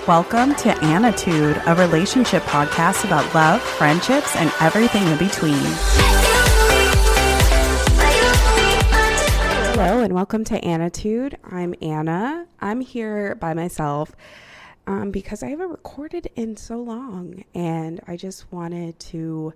Welcome to Annitude, a relationship podcast about love, friendships, and everything in between. Hello and welcome to Annitude. I'm Anna. I'm here by myself because I haven't recorded in so long, and I just wanted to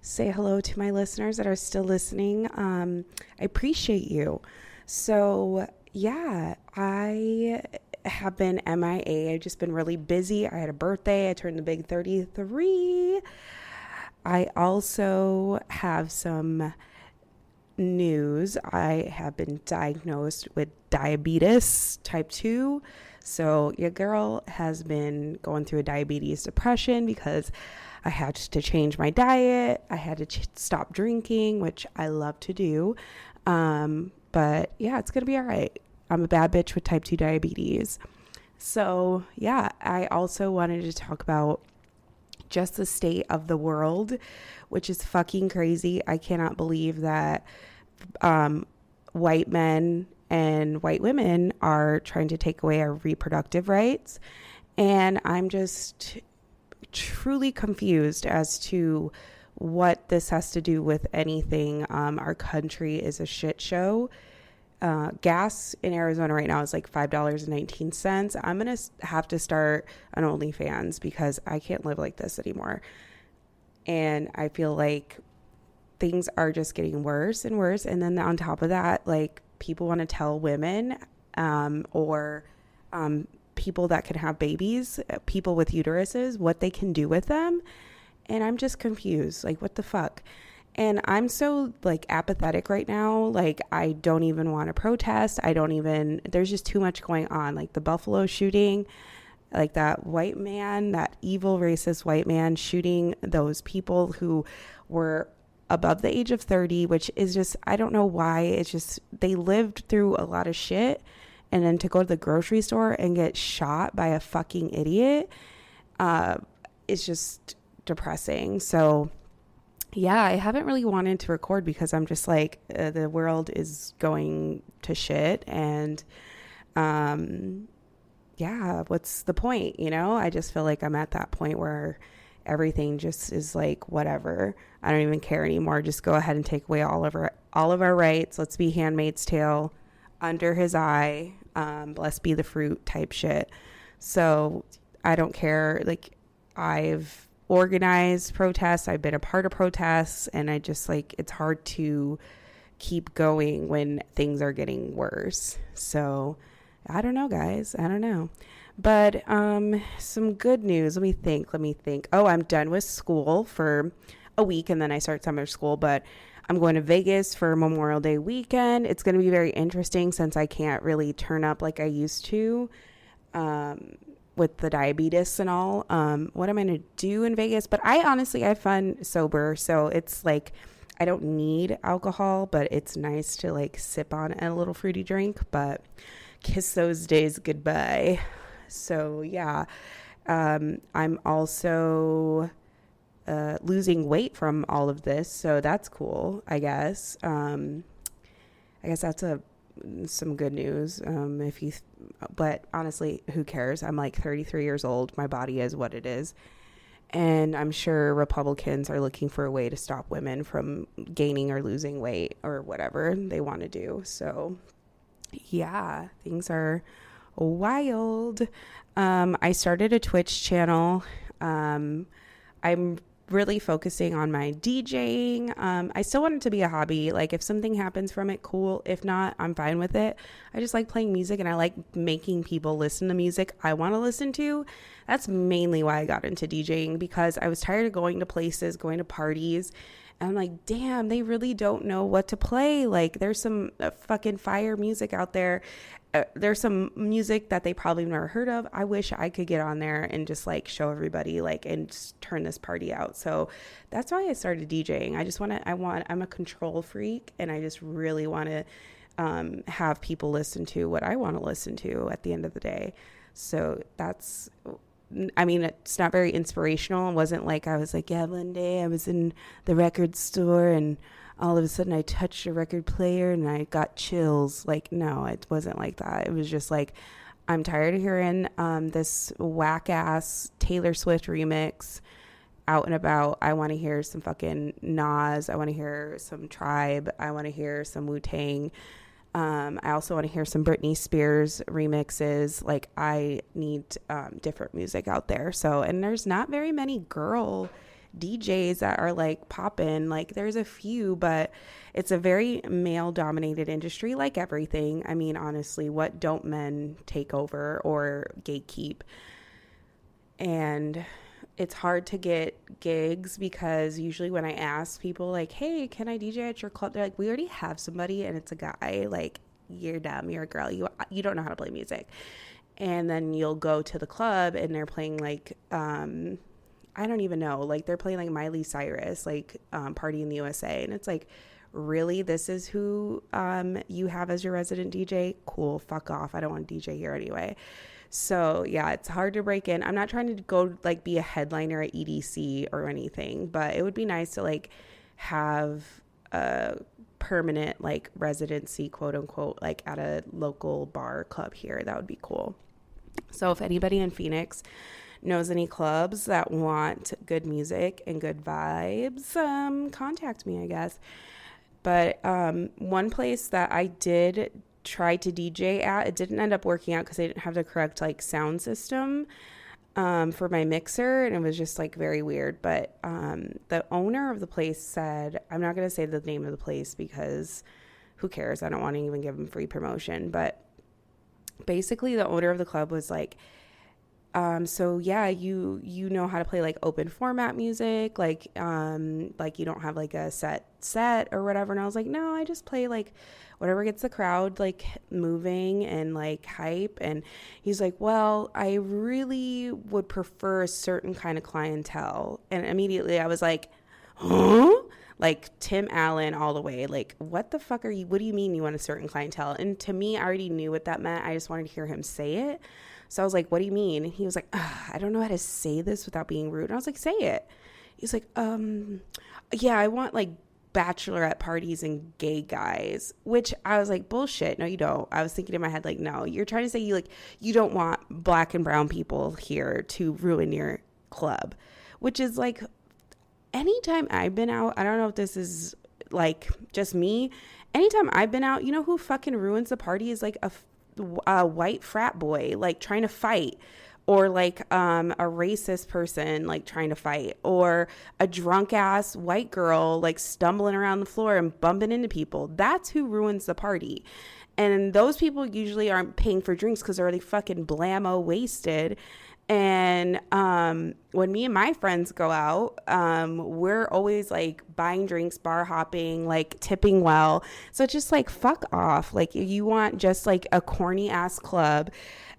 say hello to my listeners that are still listening. I appreciate you. So yeah, I have been MIA. I've just been really busy. I had a birthday. I turned the big 33. I also have some news. I have been diagnosed with diabetes type 2. So your girl has been going through a diabetes depression because I had to change my diet. I had to stop drinking, which I love to do. But yeah, it's going to be all right. I'm a bad bitch with type 2 diabetes. So yeah, I also wanted to talk about just the state of the world, which is fucking crazy. I cannot believe that white men and white women are trying to take away our reproductive rights. And I'm just truly confused as to what this has to do with anything. Our country is a shit show. Gas in Arizona right now is like $5.19. I'm going to have to start an OnlyFans because I can't live like this anymore. And I feel like things are just getting worse and worse. And then on top of that, like people want to tell women or people that can have babies, people with uteruses, what they can do with them. And I'm just confused. Like, what the fuck? And I'm so like apathetic right now. Like, I don't even want to protest. There's just too much going on. Like the Buffalo shooting, like that white man, that evil racist white man shooting those people who were above the age of 30, which is just, I don't know why. It's just, they lived through a lot of shit. And then to go to the grocery store and get shot by a fucking idiot, is just depressing. So yeah, I haven't really wanted to record because I'm just like, the world is going to shit. And yeah, what's the point? You know, I just feel like I'm at that point where everything just is like, whatever. I don't even care anymore. Just go ahead and take away all of our rights. Let's be Handmaid's Tale, under his eye, blessed be the fruit type shit. So I don't care. Like, I've organized protests. I've been a part of protests, and I just like, it's hard to keep going when things are getting worse. So I don't know, guys. I don't know. But some good news. Let me think. Oh, I'm done with school for a week, and then I start summer school, but I'm going to Vegas for Memorial Day weekend. It's going to be very interesting since I can't really turn up like I used to. With the diabetes and all, what am I going to do in Vegas? But I honestly have fun sober. So it's like, I don't need alcohol, but it's nice to like sip on a little fruity drink, but kiss those days goodbye. So yeah, I'm also losing weight from all of this. So that's cool, I guess. I guess that's some good news. But honestly, who cares? I'm like 33 years old. My body is what it is. And I'm sure Republicans are looking for a way to stop women from gaining or losing weight or whatever they want to do. So yeah, things are wild. I started a Twitch channel. I'm really focusing on my DJing. I still want it to be a hobby. Like, if something happens from it, cool. If not, I'm fine with it. I just like playing music, and I like making people listen to music I want to listen to. That's mainly why I got into DJing, because I was tired of going to places, going to parties, and I'm like, damn, they really don't know what to play. Like, there's some fucking fire music out there. There's some music that they probably never heard of. I wish I could get on there and just like show everybody, like, and just turn this party out. So that's why I started DJing. I'm a control freak, and I just really want to have people listen to what I want to listen to at the end of the day. So that's, I mean, it's not very inspirational. It wasn't like I was like, yeah, one day I was in the record store and all of a sudden I touched a record player and I got chills. Like, no, it wasn't like that. It was just like, I'm tired of hearing this whack ass Taylor Swift remix out and about. I want to hear some fucking Nas. I want to hear some Tribe. I want to hear some Wu-Tang. I also want to hear some Britney Spears remixes. Like, I need different music out there. So, and there's not very many girl DJs that are like popping. Like, there's a few, but it's a very male dominated industry, like everything. I mean, honestly, what don't men take over or gatekeep? And it's hard to get gigs because usually when I ask people like, hey, can I DJ at your club? They're like, we already have somebody and it's a guy. Like, you're dumb. You're a girl. You don't know how to play music. And then you'll go to the club and they're playing like, I don't even know. Like, they're playing like Miley Cyrus, like Party in the USA. And it's like, really? This is who you have as your resident DJ? Cool. Fuck off. I don't want to DJ here anyway. So yeah, it's hard to break in. I'm not trying to go like be a headliner at EDC or anything, but it would be nice to like have a permanent like residency, quote unquote, like at a local bar club here. That would be cool. So if anybody in Phoenix knows any clubs that want good music and good vibes, contact me, I guess. But one place that I did tried to DJ at, it didn't end up working out because I didn't have the correct like sound system for my mixer, and it was just like very weird. But the owner of the place said, I'm not going to say the name of the place because who cares? I don't want to even give them free promotion. But basically the owner of the club was like, so yeah, you know how to play like open format music, like you don't have like a set or whatever. And I was like, no, I just play like whatever gets the crowd like moving and like hype. And he's like, well, I really would prefer a certain kind of clientele. And immediately I was like, huh? Like Tim Allen all the way. Like, what the fuck are you? What do you mean you want a certain clientele? And to me, I already knew what that meant. I just wanted to hear him say it. So I was like, what do you mean? And he was like, I don't know how to say this without being rude. And I was like, say it. He's like, yeah, I want like bachelorette parties and gay guys, which I was like, bullshit. No, you don't. I was thinking in my head, like, no, you're trying to say you don't want black and brown people here to ruin your club, which is like, anytime I've been out, I don't know if this is like just me. Anytime I've been out, you know who fucking ruins the party is like a white frat boy, like trying to fight, or like a racist person like trying to fight, or a drunk ass white girl like stumbling around the floor and bumping into people. That's who ruins the party. And those people usually aren't paying for drinks because they're already fucking blammo wasted. And when me and my friends go out, we're always like buying drinks, bar hopping, like tipping well. So it's just like, fuck off. Like, you want just like a corny ass club,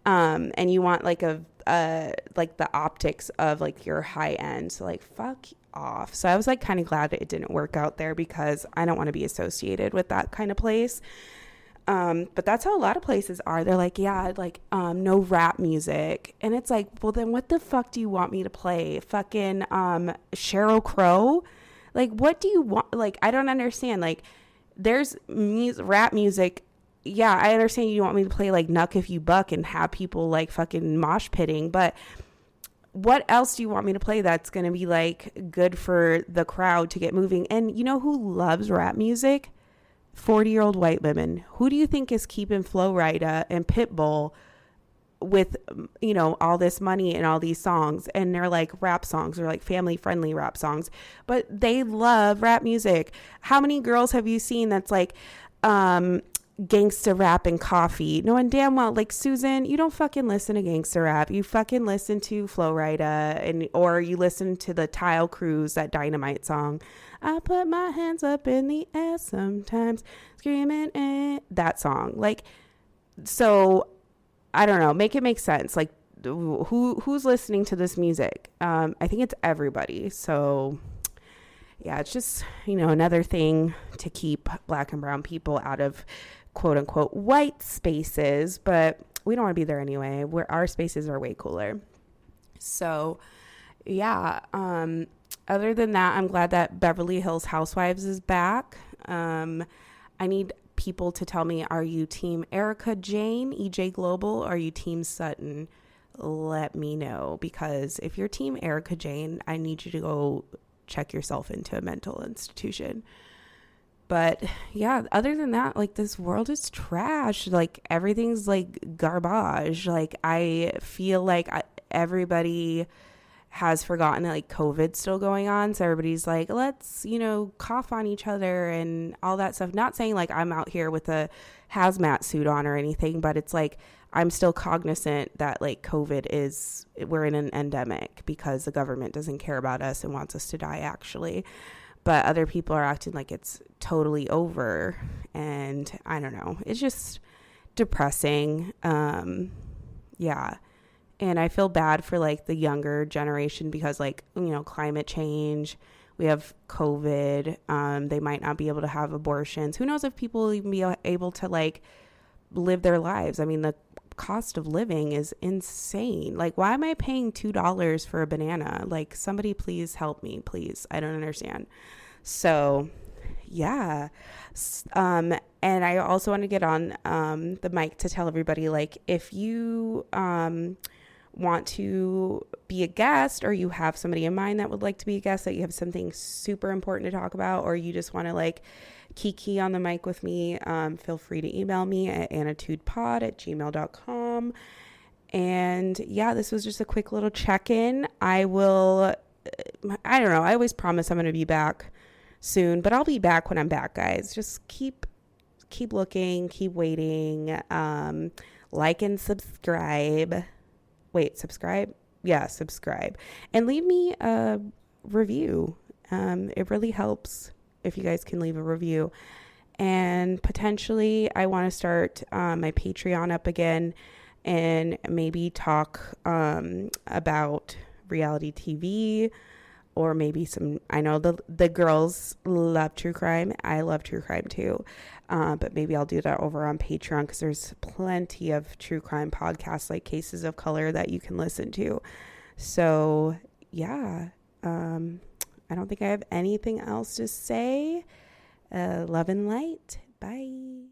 and you want like like the optics of like your high end. So like, fuck off. So I was like kind of glad that it didn't work out there because I don't want to be associated with that kind of place. But that's how a lot of places are. They're like, yeah, like, no rap music. And it's like, well, then what the fuck do you want me to play? Fucking, Sheryl Crow? Like, what do you want? Like, I don't understand. Like, there's rap music. Yeah, I understand you want me to play like Knuck If You Buck and have people like fucking mosh pitting, but what else do you want me to play that's going to be like good for the crowd to get moving? And you know who loves rap music? 40-year-old white women. Who do you think is keeping Flo Rida and Pitbull with, you know, all this money and all these songs? And they're like rap songs, they're like family friendly rap songs, but they love rap music. How many girls have you seen that's like gangsta rap and coffee, knowing damn well like, Susan, you don't fucking listen to gangsta rap, you fucking listen to Flo Rida, and or you listen to the Tile Cruise, that Dynamite song, I put my hands up in the air sometimes, screaming that song. Like, so I don't know, make it make sense. Like, who's listening to this music? I think it's everybody. So yeah, it's just, you know, another thing to keep black and brown people out of quote unquote white spaces, but we don't want to be there anyway. Our spaces are way cooler. So yeah, other than that, I'm glad that Beverly Hills Housewives is back. I need people to tell me, are you team Erica Jane, EJ Global, or are you team Sutton? Let me know, because if you're team Erica Jane, I need you to go check yourself into a mental institution. But yeah, other than that, like, this world is trash. Like, everything's like garbage. Like, I feel like everybody has forgotten that like COVID's still going on. So everybody's like, let's, cough on each other and all that stuff. Not saying like I'm out here with a hazmat suit on or anything, but it's like, I'm still cognizant that like we're in an endemic because the government doesn't care about us and wants us to die actually. But other people are acting like it's totally over. And I don't know. It's just depressing. Yeah. And I feel bad for like the younger generation because like, climate change, we have COVID. They might not be able to have abortions. Who knows if people will even be able to like live their lives. I mean, the cost of living is insane. Like, why am I paying $2 for a banana? Like, somebody please help me, please. I don't understand. So yeah. And I also want to get on the mic to tell everybody, like, if you want to be a guest, or you have somebody in mind that would like to be a guest, that you have something super important to talk about, or you just want to like kiki on the mic with me, feel free to email me at attitudepod@gmail.com. And yeah, this was just a quick little check-in. I don't know, I always promise I'm going to be back soon, but I'll be back when I'm back, guys. Just keep looking, keep waiting. Like and subscribe. Wait, subscribe? Yeah, subscribe. And leave me a review. It really helps if you guys can leave a review. And potentially I want to start my Patreon up again and maybe talk about reality TV, or maybe I know the girls love true crime. I love true crime too. But maybe I'll do that over on Patreon, because there's plenty of true crime podcasts like Cases of Color that you can listen to. So yeah, I don't think I have anything else to say. Love and light. Bye.